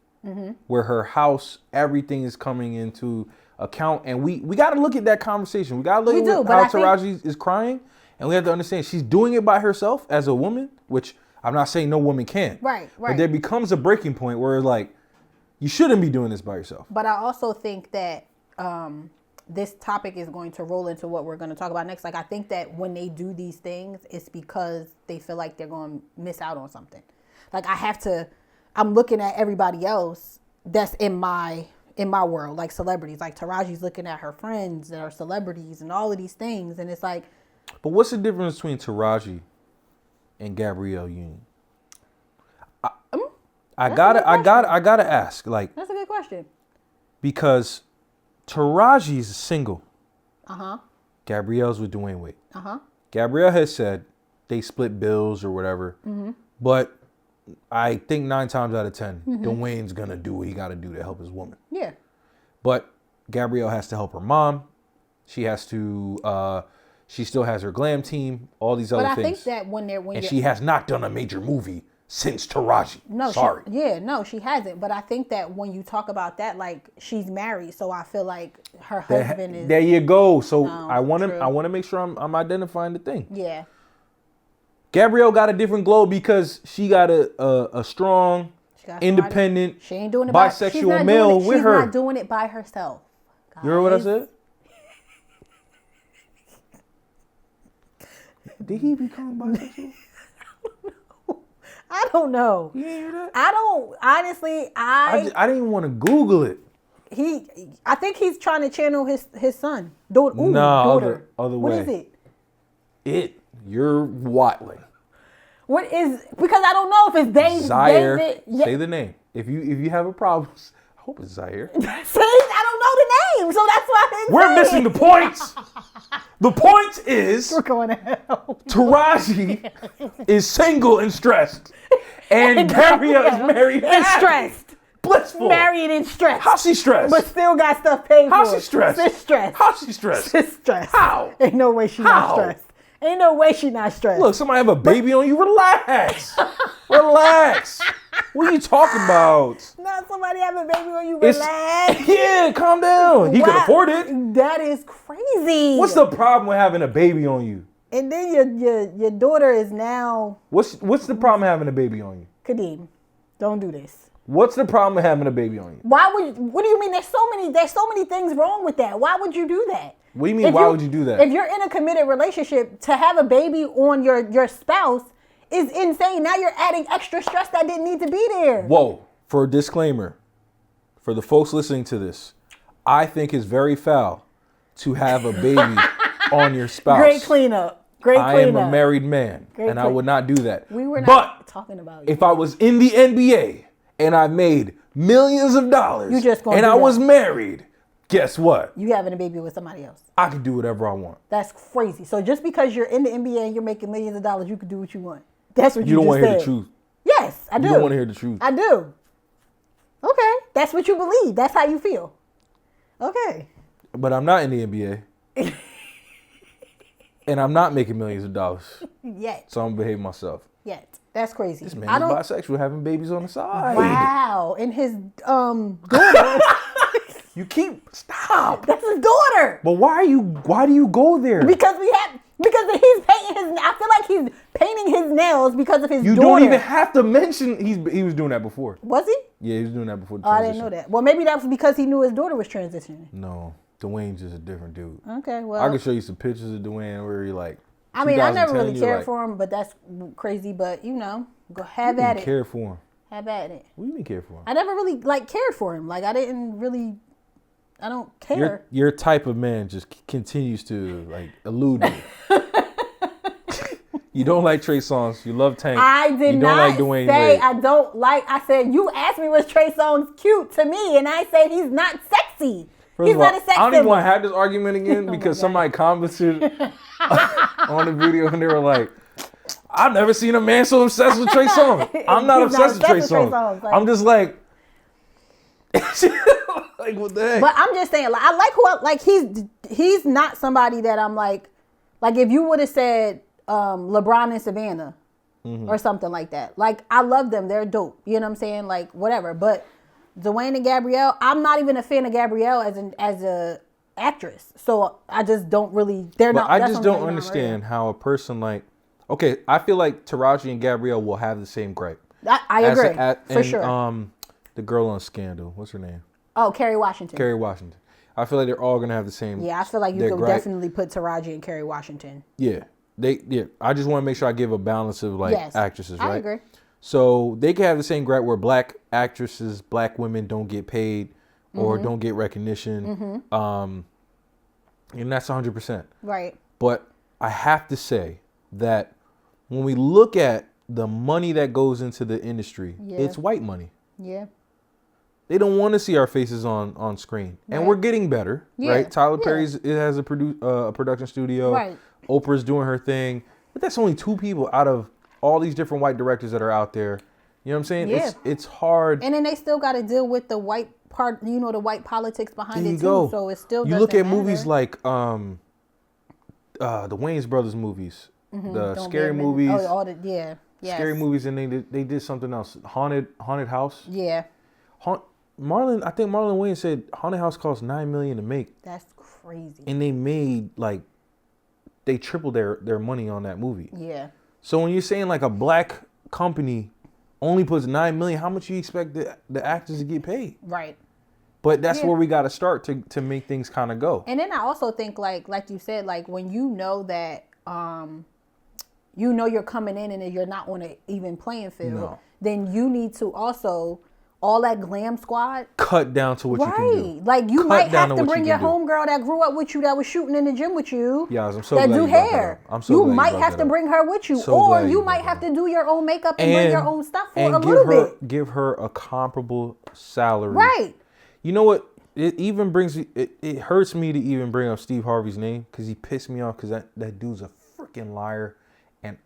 where her house, everything is coming into account. And we got to look at that conversation. We got to look at how Taraji is crying. And we have to understand she's doing it by herself as a woman, which I'm not saying no woman can. Right. But there becomes a breaking point where it's like, you shouldn't be doing this by yourself. But I also think that this topic is going to roll into what we're going to talk about next. Like, I think that when they do these things, it's because they feel like they're going to miss out on something. Like, I'm looking at everybody else that's in my world, like celebrities. Like, Taraji's looking at her friends that are celebrities and all of these things. And it's like. But what's the difference between Taraji and Gabrielle Union? I gotta ask. Like, that's a good question. Because Taraji's single. Uh-huh. Gabrielle's with Dwayne Wade. Uh-huh. Gabrielle has said they split bills or whatever. Mm-hmm. But I think 9 times out of 10, Dwayne's gonna do what he gotta do to help his woman. Yeah. But Gabrielle has to help her mom. She has to she still has her glam team, all these other things. But I think that when she has not done a major movie since Taraji. No, sorry. She hasn't. But I think that when you talk about that, like, she's married, so I feel like her husband is. There you go. So I want to make sure I'm identifying the thing. Yeah. Gabrielle got a different glow because she got a strong, independent, she ain't doing it bisexual male with her. She's not doing it by herself. Guys. You heard what I said? Did he become bisexual? I don't know. You hear that? I don't. Honestly, I didn't even want to Google it. I think he's trying to channel his son. Daughter. Other what way. What is it? You're wattling. What is? Because I don't know if it's David. Zaire. Yeah. Say the name. If you have a problem, I hope it's Zaire. See, I don't know the name, so that's why I didn't We're missing the points. The point is, we're going to hell. Taraji is single and stressed, and Gabrielle is married and stressed. Blissful. Married and stressed. How's she stressed? But still got stuff paid for. How's she stressed? She's stressed. How's she stressed? She's stressed. How? Ain't no way she's not stressed. Ain't no way she's not stressed. Look, somebody have a baby on you. Relax. Relax. What are you talking about? Not somebody have a baby on you. Relax. Yeah, calm down. He can afford it. That is crazy. What's the problem with having a baby on you? And then your daughter is now. What's the problem having a baby on you? Kadeem, don't do this. What's the problem with having a baby on you? What do you mean? There's so many things wrong with that. Why would you do that? What do you mean, why would you do that? If you're in a committed relationship, to have a baby on your spouse is insane. Now you're adding extra stress that didn't need to be there. Whoa. For a disclaimer, for the folks listening to this, I think it's very foul to have a baby on your spouse. Great cleanup. I am a married man, and I would not do that. We were not talking about you. If I was in the NBA and I made millions of dollars and I was married, guess what? You having a baby with somebody else. I can do whatever I want. That's crazy. So just because you're in the NBA and you're making millions of dollars, you can do what you want. That's what you don't just want to said. hear the truth. Yes, I do. You don't want to hear the truth. I do. Okay. That's what you believe. That's how you feel. Okay. But I'm not in the NBA. And I'm not making millions of dollars. Yet. So I'm going to behave myself. Yet. That's crazy. This man is bisexual, having babies on the side. Wow. And his daughter. Stop. That's his daughter. But why do you go there? Because he's painting I feel like he's painting his nails because of his daughter. You don't even have to mention he was doing that before. Was he? Yeah, he was doing that before the I transition. didn't know that. Well, maybe that was because he knew his daughter was transitioning. No. Dwayne's just a different dude. Okay, well. I can show you some pictures of Dwayne where he like. I mean, I never really cared for him, but that's crazy. But, go have at it. Care for him. Have at it. What do you mean care for him? I never really, cared for him. I don't care. Your type of man just continues to, elude me. You don't like Trey Songz. You love Tank. I did you don't not like Dwayne say Wade. I don't like. I said, you asked me, was Trey Songz cute to me? And I said, he's not sexy. He's not a sex I don't even symbol. want to have this argument again because somebody commented on the video and they were like, I've never seen a man so obsessed with Trey Songz. I'm not obsessed with Trey Songz. I'm just like what the heck? But I'm just saying, I like he's not somebody that I'm like if you would have said LeBron and Savannah or something like that. I love them. They're dope. You know what I'm saying? Whatever. But Dwayne and Gabrielle, I'm not even a fan of Gabrielle as a actress. So I just don't really. I just don't understand how a person okay, I feel like Taraji and Gabrielle will have the same gripe. I agree for sure. The girl on Scandal, what's her name? Oh, Kerry Washington. I feel like they're all gonna have the same. Yeah, I feel like you could definitely put Taraji and Kerry Washington. Yeah, I just want to make sure I give a balance of actresses, right? I agree. So they can have the same gripe where black actresses, black women don't get paid or don't get recognition. And that's 100%. Right. But I have to say that when we look at the money that goes into the industry, it's white money. Yeah. They don't want to see our faces on screen. And we're getting better, right? Tyler Perry has a production studio. Right. Oprah's doing her thing. But that's only 2 people out of all these different white directors that are out there. You know what I'm saying? Yeah. It's hard. And then they still got to deal with the white part, the white politics behind it too. So it still doesn't You look at matter. movies like the Wayans Brothers movies, the scary movies. Oh, all the, yeah. Scary movies, and they did something else. Haunted House. Yeah. I think Marlon Wayans said Haunted House cost $9 million to make. That's crazy. And they made they tripled their money on that movie. Yeah. So when you're saying a black company only puts $9 million, how much do you expect the actors to get paid? Right. But that's where we got to start to make things kind of go. And then I also think like you said, when you know that you're coming in and you're not on an even playing field, then you need to also all that glam squad cut down to what you can do. You might have to bring your homegirl that grew up with you that was shooting in the gym with you. Yeah, I'm so that glad do you brought hair. That up. I'm so you glad might you have to bring her with you, so or you might have to do your own makeup and bring your own stuff for a little bit. Give her a comparable salary. Right. You know what? It even brings it hurts me to even bring up Steve Harvey's name because he pissed me off because that dude's a freaking liar. And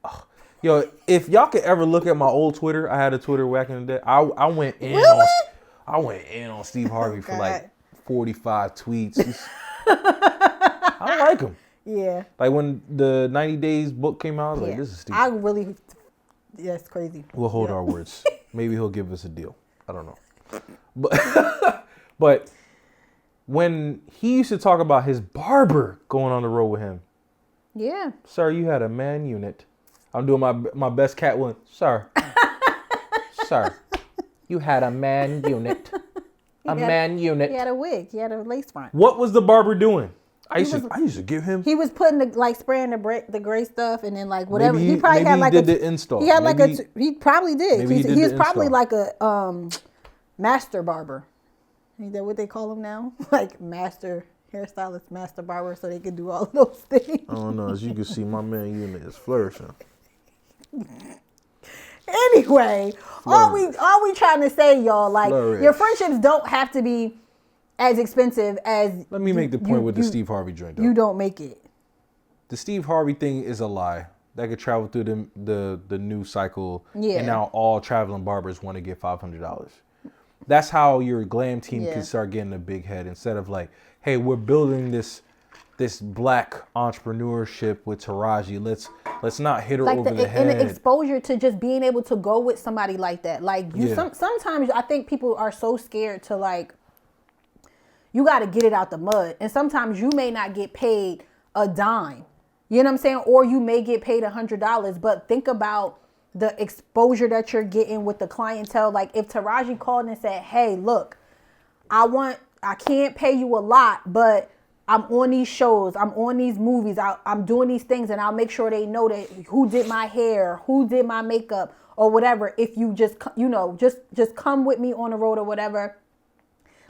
yo, if y'all could ever look at my old Twitter, I had a Twitter back in the day. I went in on Steve Harvey for 45 tweets. I don't like him. Yeah. When the 90 Days book came out, I was like, this is stupid. It's crazy. We'll hold our words. Maybe he'll give us a deal. I don't know. But when he used to talk about his barber going on the road with him. Yeah. Sir, you had a man unit. I'm doing my best cat one. Sir. Sir. You had a man unit. Man unit. He had a wig. He had a lace front. What was the barber doing? I used to give him. He was putting spraying the gray stuff and then whatever. Maybe he probably had he did the install. He had he probably did. He was probably like a master barber. Is that what they call him now? Like master hairstylist, master barber, so they could do all of those things. I don't know. As you can see, my man unit is flourishing. Anyway, all we trying to say, y'all, your friendships don't have to be as expensive as. Let me make the point with the Steve Harvey joint. Though. You don't make it. The Steve Harvey thing is a lie. That could travel through the news cycle, and now all traveling barbers want to get $500. That's how your glam team can start getting a big head instead of like, hey, we're building this black entrepreneurship with Taraji. Let's not hit her over the head. And the exposure to just being able to go with somebody like that. Like sometimes I think people are so scared to like, you got to get it out the mud. And sometimes you may not get paid a dime. You know what I'm saying? Or you may get paid $100. But think about the exposure that you're getting with the clientele. Like if Taraji called and said, hey, look, I can't pay you a lot, but I'm on these shows, I'm on these movies, I'm doing these things, and I'll make sure they know that who did my hair, who did my makeup, or whatever. If you just come with me on the road or whatever.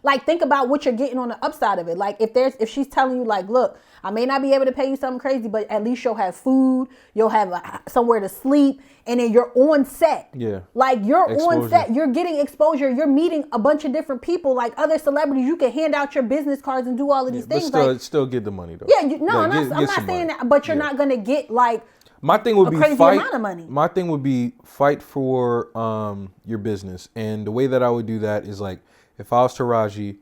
Like, think about what you're getting on the upside of it. Like, if she's telling you, like, look, I may not be able to pay you something crazy, but at least you'll have food, you'll have somewhere to sleep, and then you're on set. Yeah. Like, you're on set, you're getting exposure, you're meeting a bunch of different people, like other celebrities. You can hand out your business cards and do all of these things. But still get the money, though. Yeah, I'm not saying that, but you're not going to get, like, my thing would be crazy amount of money. My thing would be fight for your business. And the way that I would do that is, like, if I was Taraji,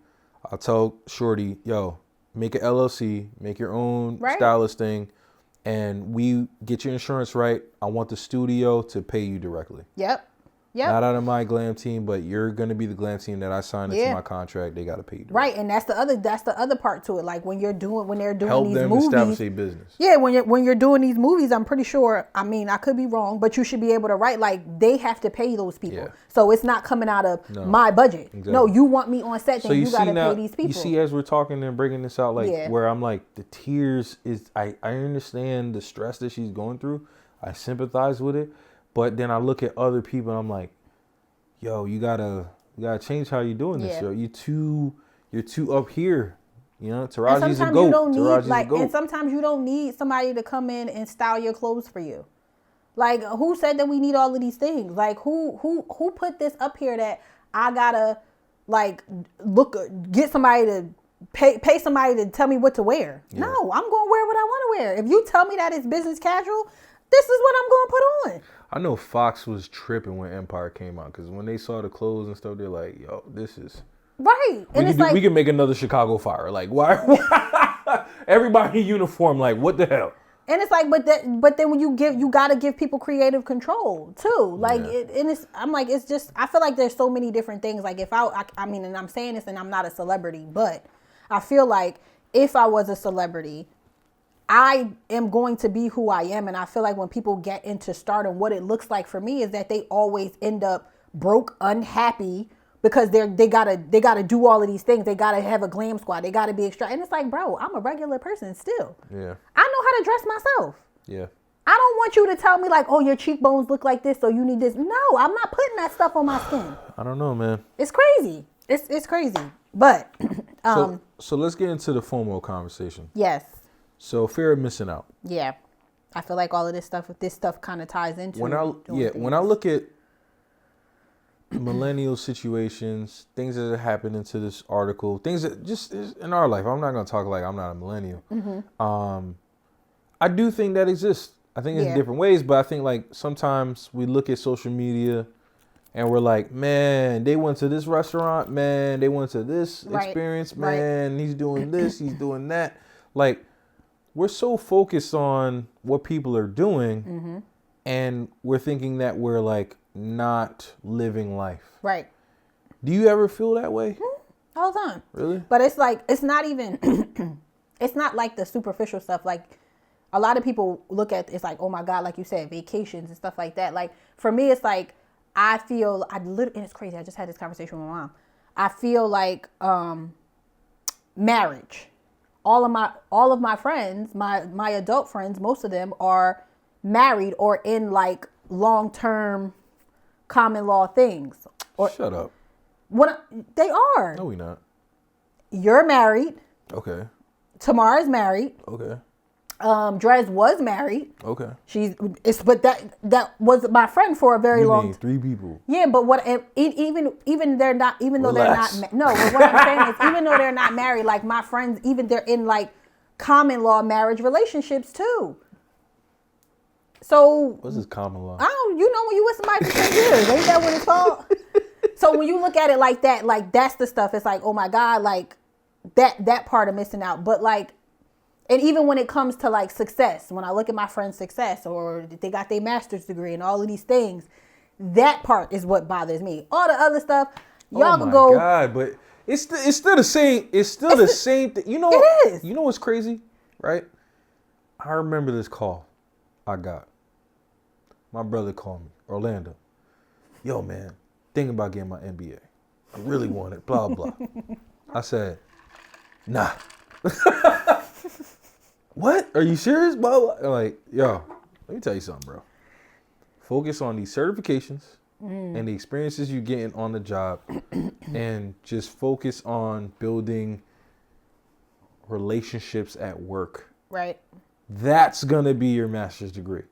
I'll tell Shorty, yo, make an LLC, make your own stylist thing, and we get your insurance right. I want the studio to pay you directly. Yep. Not out of my glam team, but you're gonna be the glam team that I signed into my contract. They gotta pay you directly. Right, and that's the other part to it. Like when they're doing help these them movies, establish a business. Yeah, when you're doing these movies, I'm pretty sure. I mean, I could be wrong, but you should be able to write like they have to pay those people. Yeah. So it's not coming out of my budget. Exactly. No, you want me on set, then you gotta pay these people. You see, as we're talking and breaking this out, like where I'm like, the tears is. I understand the stress that she's going through. I sympathize with it, but then I look at other people and I'm like, yo, you gotta change how you're doing this. Yo, you're too up here. You know, Taraji's a goat. And sometimes you don't need somebody to come in and style your clothes for you. Like, who said that we need all of these things? Like, who put this up here that I gotta like get somebody to pay somebody to tell me what to wear? Yeah. No, I'm gonna wear what I want to wear. If you tell me that it's business casual, this is what I'm gonna put on. I know Fox was tripping when Empire came out because when they saw the clothes and stuff, they're like, "Yo, this is right." And we can make another Chicago Fire. Like, why? Everybody in uniform. Like, what the hell? And it's like, but then when you gotta give people creative control too. Like, it's just, I feel like there's so many different things. Like, if I mean, and I'm saying this, and I'm not a celebrity, but I feel like if I was a celebrity, I am going to be who I am. And I feel like when people get into stardom, what it looks like for me is that they always end up broke, unhappy, because they gotta do all of these things. They gotta have a glam squad. They gotta be extra. And it's like, bro, I'm a regular person still. Yeah. I know how to dress myself. Yeah. I don't want you to tell me like, oh, your cheekbones look like this, so you need this. No, I'm not putting that stuff on my skin. I don't know, man. It's crazy. It's crazy. But so let's get into the FOMO conversation. Yes. So fear of missing out. Yeah. I feel like all of this stuff kind of ties into when I look at millennial situations, things that have happened into this article, things that just is in our life. I'm not going to talk like I'm not a millennial. Mm-hmm. I do think that exists. I think it's in different ways, but I think like sometimes we look at social media and we're like, man, they went to this restaurant, man, they went to this experience, man, he's doing this, he's doing that. Like, we're so focused on what people are doing, and we're thinking that we're like not living life. Right. Do you ever feel that way? All the time. Really? But it's like, it's not even, it's not like the superficial stuff. Like, a lot of people look at it's like, oh my God, like you said, vacations and stuff like that. Like, for me, it's like, I feel, and it's crazy, I just had this conversation with my mom. I feel like marriage. All of my friends, my adult friends, most of them are married or in like long-term common law things. Or, shut up. They are. No, we not. You're married. Okay. Tamara's married. Okay. Dres was married. Okay. But that was my friend for a very long time. 3 people. Yeah, but even they're not, even though Relax. they're not, no, but what I'm saying is, even though they're not married, like my friends, even they're in like common law marriage relationships too. So what's this common law? I don't, when you with somebody for 10 years, ain't that what it's called? So when you look at it like that, like that's the stuff. It's like, oh my God, like that part of missing out. But like, and even when it comes to like success, when I look at my friend's success or they got their master's degree and all of these things, that part is what bothers me. All the other stuff, y'all can go. Oh my God, but it's still the same. It's still the same thing. You know, it is. You know what's crazy, right? I remember this call I got. My brother called me, Orlando. Yo, man, thinking about getting my MBA. I really want it, blah, blah. I said, nah. What? Are you serious? Blah, blah. I'm like, yo, let me tell you something, bro. Focus on these certifications and the experiences you're getting on the job and just focus on building relationships at work. Right. That's going to be your master's degree.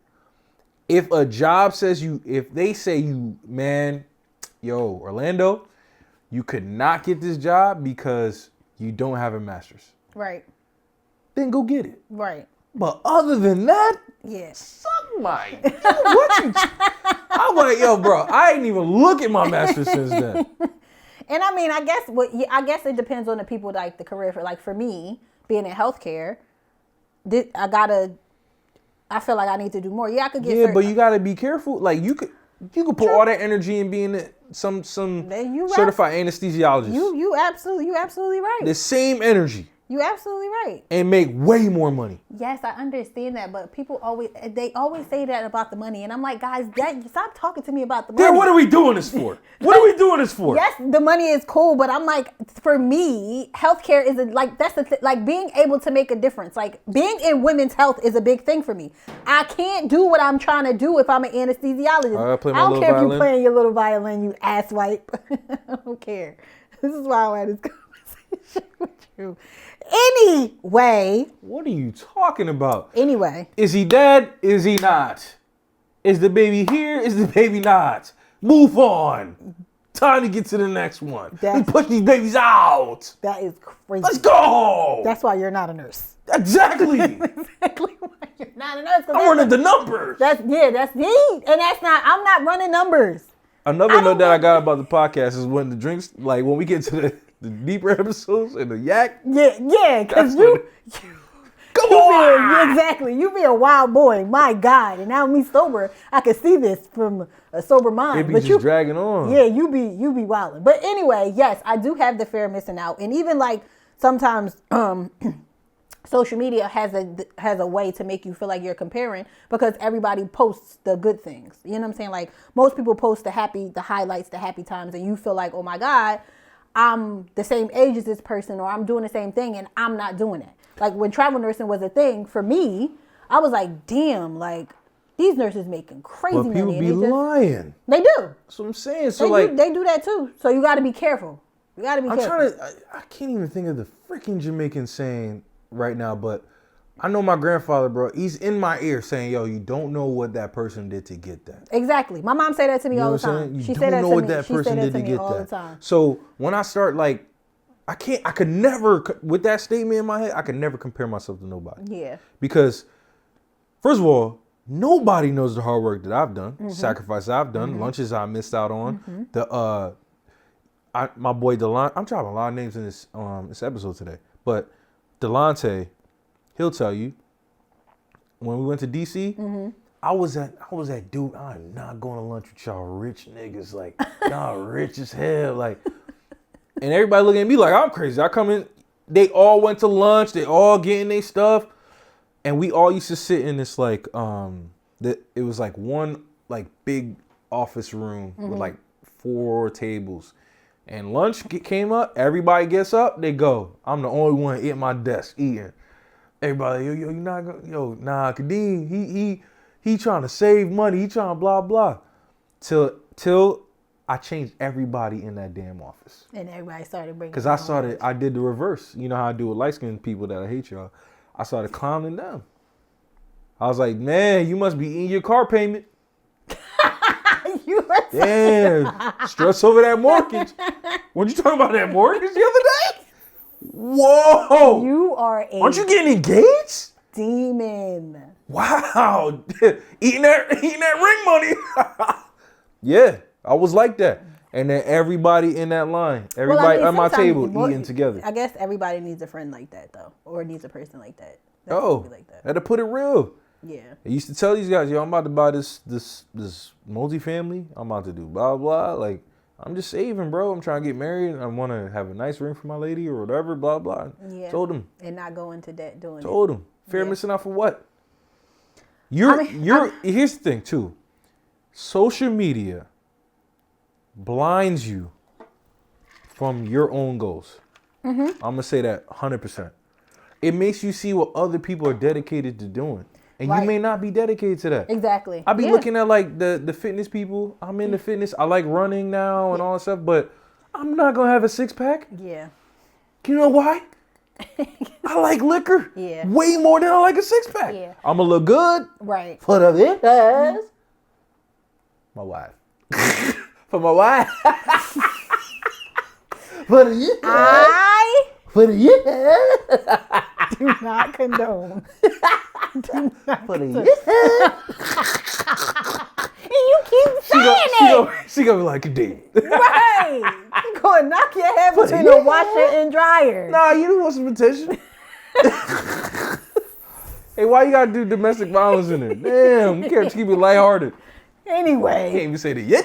If a job says if they say man, yo, Orlando, you could not get this job because you don't have a master's. Right. Then go get it. Right. But other than that, yeah. Suck my. I'm like, yo, bro, I ain't even look at my master's since then. And I mean, I guess it depends on the people, like the career. For me, being in healthcare, I feel like I need to do more. Yeah, I could get. Yeah, but you gotta be careful. Like you could put all that energy in being some certified anesthesiologist. You absolutely right. The same energy. You absolutely right. And make way more money. Yes, I understand that, but people always say that about the money, and I'm like, guys, stop talking to me about the money. Then what are we doing this for? What are we doing this for? Yes, the money is cool, but I'm like, for me, healthcare is like being able to make a difference. Like being in women's health is a big thing for me. I can't do what I'm trying to do if I'm an anesthesiologist. I don't care if you're playing your little violin, you asswipe. I don't care. This is why I had this conversation with you. Anyway. What are you talking about? Anyway. Is he dead? Is he not? Is the baby here? Is the baby not? Move on. Time to get to the next one. We push these babies out. That is crazy. Let's go. That's why you're not a nurse. Exactly. Exactly why you're not a nurse. I'm running the numbers. That's me. And I'm not running numbers. Another note that I got about the podcast is when the drinks, like when we get to the deeper episodes and the yak. Yeah, because come on. Exactly. You be a wild boy. My God. And now me sober, I can see this from a sober mind. It be just dragging on. Yeah, you be wilding. But anyway, yes, I do have the fear of missing out. And even like sometimes social media has a way to make you feel like you're comparing because everybody posts the good things. You know what I'm saying? Like most people post the highlights, the happy times, and you feel like, oh my God, I'm the same age as this person or I'm doing the same thing and I'm not doing it. Like when travel nursing was a thing for me, I was like, damn, like these nurses making crazy money. But people be lying. They do. That's what I'm saying. So they do that too. So you got to be careful. You got to be careful. I can't even think of the freaking Jamaican saying right now, but I know my grandfather, bro, he's in my ear saying, yo, you don't know what that person did to get that. Exactly. My mom said that to me all the time. She don't know what that person did to get that. So when I start like, I could never, with that statement in my head, I could never compare myself to nobody. Yeah. Because first of all, nobody knows the hard work that I've done, sacrifices I've done, lunches I missed out on, my boy Delon, I'm dropping a lot of names in this episode today, but Delonte, he'll tell you, when we went to DC, I was that dude, I'm not going to lunch with y'all rich niggas, like, y'all rich as hell, like, and everybody looking at me like I'm crazy. I come in, they all went to lunch, they all getting their stuff, and we all used to sit in this like, it was like one like big office room with like 4 tables. And lunch came up. Everybody gets up. They go. I'm the only one at my desk eating. Everybody, yo, you not gonna, nah, Kadeem, he trying to save money. He trying to blah blah. Till I changed everybody in that damn office. And everybody started bringing. Because I did the reverse. You know how I do with light skinned people that I hate y'all. I started calming down. I was like, man, you must be eating your car payment. You were damn, stress over that mortgage. Weren't you talking about that mortgage the other day? Whoa. You are Aren't you getting engaged? Demon. Wow. eating that ring money. Yeah, I was like that. And then everybody in that line, everybody at my table eating together. I guess everybody needs a friend like that, though. Or needs a person like that. Like that. Had to put it real. Yeah. I used to tell these guys, yo, I'm about to buy this multifamily. I'm about to do blah, blah. Like, I'm just saving, bro. I'm trying to get married. I want to have a nice ring for my lady or whatever, blah, blah. Yeah. Told them. And not go into debt doing Told them. Fear missing out for what? Here's the thing, too. Social media blinds you from your own goals. Mm-hmm. I'm going to say that 100%. It makes you see what other people are dedicated to doing. And you may not be dedicated to that. Exactly. I be looking at like the fitness people. I'm into fitness. I like running now and all that stuff, but I'm not going to have a 6-pack. Yeah. You know why? I like liquor way more than I like a 6-pack. Yeah. I'm going to look good. Right. For the bitches. My wife. For my wife. For the I for the do not condone. Do not for the And you keep saying it. She gonna be like a D. Right. You gonna knock your head between the washer and dryer. Nah, you don't want some attention. Hey, why you gotta do domestic violence in it? Damn, you can't keep it lighthearted. Anyway. You can't even say the yeah.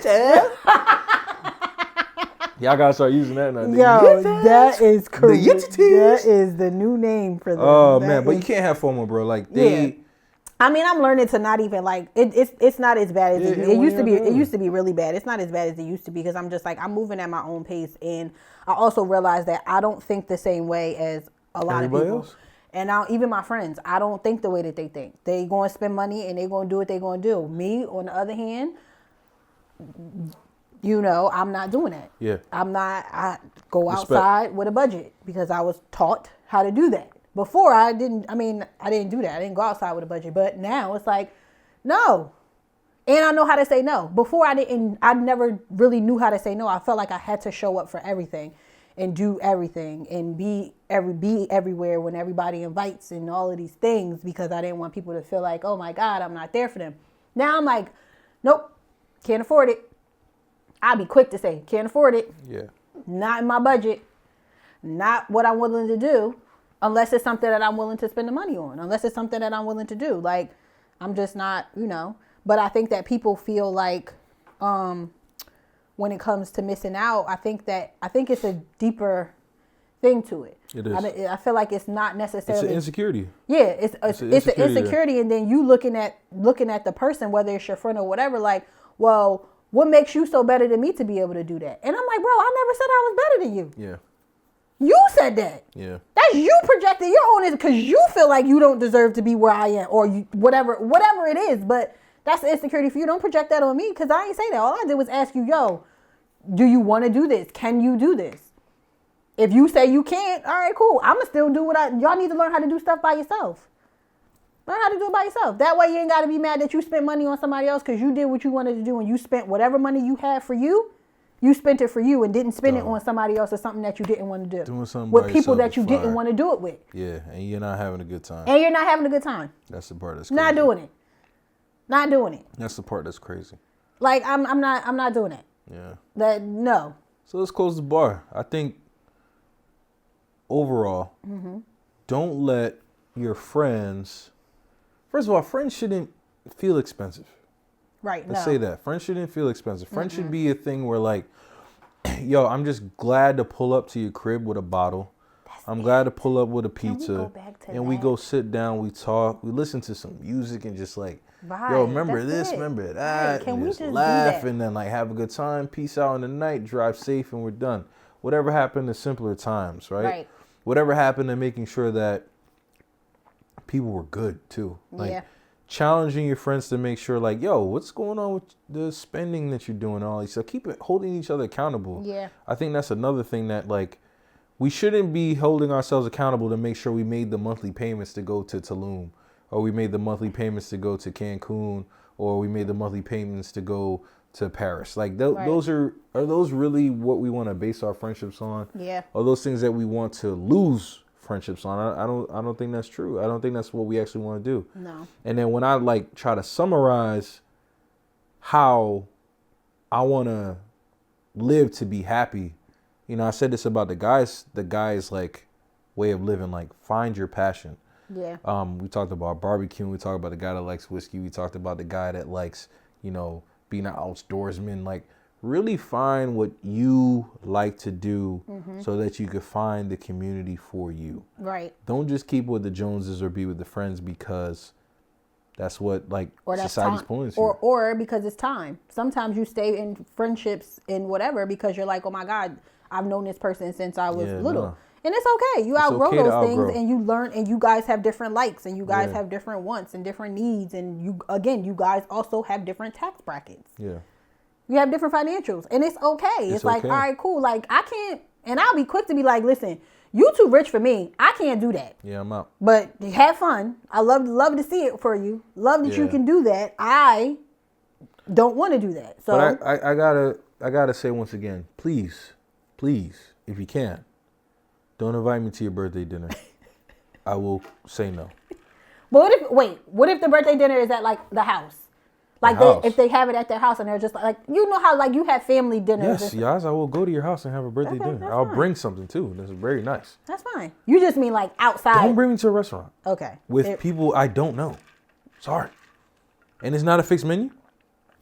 Y'all gotta start using that now. Yo, that is crazy. That is the new name for them. Oh man, but you can't have FOMO, bro. Like I mean, I'm learning to not even like it's not as bad as it used to be. It used to be really bad. It's not as bad as it used to be because I'm just like I'm moving at my own pace, and I also realize that I don't think the same way as a lot of people. Else? And now even my friends, I don't think the way that they think. They going to spend money and they going to do what they going to do. Me, on the other hand, I'm not doing that. Yeah. I go outside with a budget because I was taught how to do that. Before I didn't do that. I didn't go outside with a budget. But now it's like, no. And I know how to say no. Before I never really knew how to say no. I felt like I had to show up for everything and do everything and be everywhere when everybody invites and all of these things because I didn't want people to feel like, oh my God, I'm not there for them. Now I'm like, nope, can't afford it. I'll be quick to say, can't afford it. Yeah. Not in my budget. Not what I'm willing to do unless it's something that I'm willing to spend the money on. Unless it's something that I'm willing to do. Like, I'm just not, But I think that people feel like when it comes to missing out, I think it's a deeper thing to it. It is. I feel like it's not necessarily. It's an insecurity. Yeah, it's an insecurity, and then you looking at the person, whether it's your friend or whatever, like, well, what makes you so better than me to be able to do that? And I'm like, bro, I never said I was better than you. Yeah. You said that. Yeah. That's you projecting your own because you feel like you don't deserve to be where I am or you, whatever it is. But that's the insecurity for you. Don't project that on me because I ain't say that. All I did was ask you, yo, do you want to do this? Can you do this? If you say you can't, all right, cool. I'm going to still do y'all need to learn how to do stuff by yourself. Learn how to do it by yourself. That way you ain't got to be mad that you spent money on somebody else because you did what you wanted to do and you spent whatever money you had for you. You spent it for you and didn't spend it on somebody else or something that you didn't want to do. Doing something with people that you didn't want to do it with. Yeah, and you're not having a good time. That's the part that's crazy. Not doing it. That's the part that's crazy. Like I'm not doing it. Yeah. No. So let's close the bar. I think overall, don't let your friends. First of all, friends shouldn't feel expensive. Right. Let's say that. Friends shouldn't feel expensive. Friends should be a thing where like, yo, I'm just glad to pull up to your crib with a bottle I'm glad to pull up with a pizza. Can we go back to and that? we go sit down, we talk, we listen to some music and just like, Right, yo, remember that's this, it. remember that. Right. Can and we just just laugh do that? and then like have a good time, peace out in the night, drive safe, and we're done. Whatever happened to simpler times, right? Right. Whatever happened to making sure that people were good too. Like challenging your friends to make sure like, yo, what's going on with the spending that you're doing, all these stuff. Keep it holding each other accountable. Yeah. I think that's another thing that like we shouldn't be holding ourselves accountable to make sure we made the monthly payments to go to Tulum, or we made the monthly payments to go to Cancun, or we made the monthly payments to go to Paris. Like those are those really what we want to base our friendships on? Yeah. Are those things that we want to lose friendships on? I don't think that's true. I don't think that's what we actually want to do. No. And then when I like try to summarize how I want to live to be happy, you know, I said this about the guys like way of living, like find your passion. Yeah. We talked about barbecue. We talked about the guy that likes whiskey. We talked about the guy that likes, you know, being an outdoorsman. Like really find what you like to do so that you could find the community for you. Right. Don't just keep with the Joneses or be with the friends because that's what like society's pulling to. Or because it's time. Sometimes you stay in friendships in whatever because you're like, oh my God, I've known this person since I was little. No. And it's okay. You outgrow those things and you learn, and you guys have different likes and you guys have different wants and different needs. And you guys also have different tax brackets. Yeah. You have different financials and it's okay. It's like, all right, cool. Like I can't, and I'll be quick to be like, listen, you too rich for me. I can't do that. Yeah, I'm out. But have fun. I love to see it for you. Love that you can do that. I don't want to do that. So but I gotta say once again, please, if you can, don't invite me to your birthday dinner. I will say no. But what if the birthday dinner is at like the house? Like if they have it at their house and they're just like, you know how like you have family dinners. Yes, I will go to your house and have a birthday dinner. I'll bring something too. This is very nice. That's fine. You just mean like outside. Don't bring me to a restaurant. Okay. With people I don't know. Sorry. And it's not a fixed menu?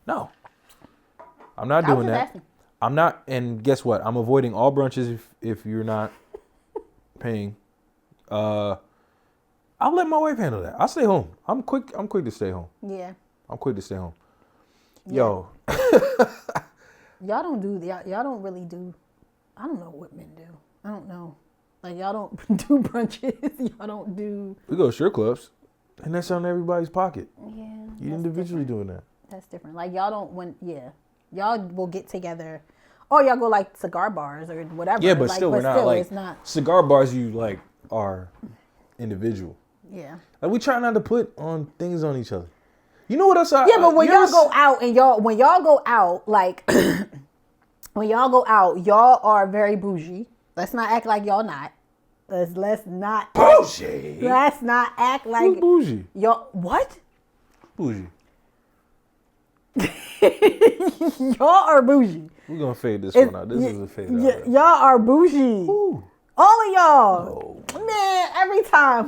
No. I'm not doing that. Asking. I'm not, and guess what? I'm avoiding all brunches if you're not paying. I'll let my wife handle that. I'll stay home. I'm quick to stay home. Yeah. I'm quick to stay home. Yeah. Yo. Y'all don't really do, I don't know what men do. I don't know. Like y'all don't do brunches. Y'all don't do. We go to strip clubs and that's on everybody's pocket. Yeah. You individually doing that. That's different. Like y'all don't y'all will get together or y'all go like cigar bars or whatever. Yeah, but like, still we're not like it's not. Cigar bars you like are individual. Yeah. Like we try not to put on things on each other. You know what else? But when y'all go out and when y'all go out, like when y'all go out, y'all are very bougie. Let's not act like y'all not. Let's not bougie. Let's not act like who's bougie. Y'all what? Bougie. Y'all are bougie. We're gonna fade this one out. This is a fade out. Y'all are bougie. Ooh. All of y'all. Oh. Man, every time